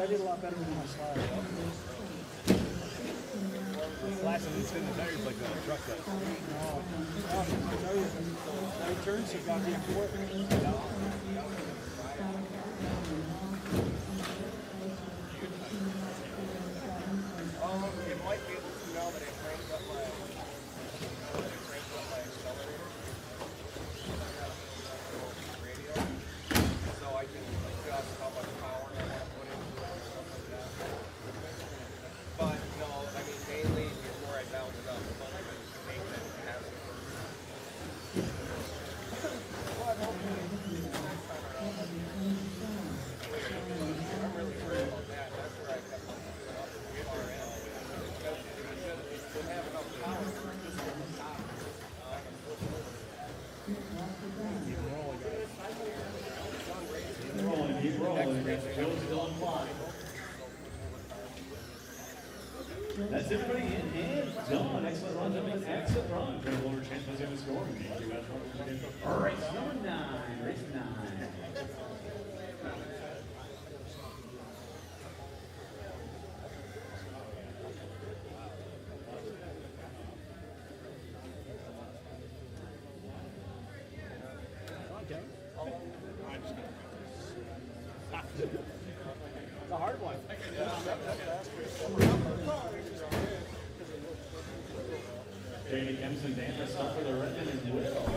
I did a lot better with my slide. Flashing and spinning the tires like the truck does. My turns have got the important. It might be able to now that I cranked up my accelerator. Radio. So I can adjust how much power I want to put into it or stuff like that. But no, I mean mainly before I bound it up, I can make that happen. I'm really worried about that. That's where I kept on doing up at the far end. Because it didn't have enough power just on the top. Keep rolling. Joe's still on flying. That's everybody in and done. Excellent run. Excellent run. Trent Loader Chance was able to score. Race number 9. Race 9. The hard one. Jamie Kempson, Dan, stuff for the Redmond and Will.